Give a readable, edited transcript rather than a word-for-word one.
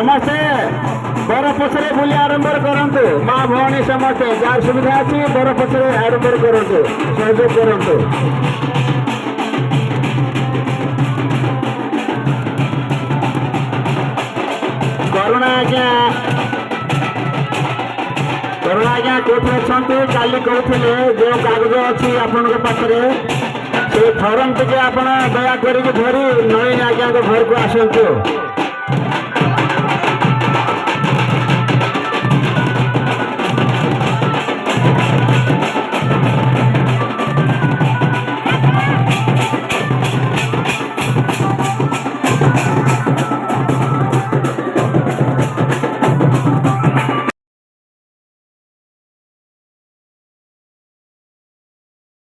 समस्ते बर पछरे बुली आरंभ करंतु माँ भौणी समस्ते जार सुविधा अच्छी बर पछरे आरंभ करंतु सहयोग करंतु करुणा आज्ञा कोठी अच्छा काली कहते जो कागज अच्छी आपण पाखे से फर्म टे आप दयाक धरी नवीन आज्ञा घर को आसतु।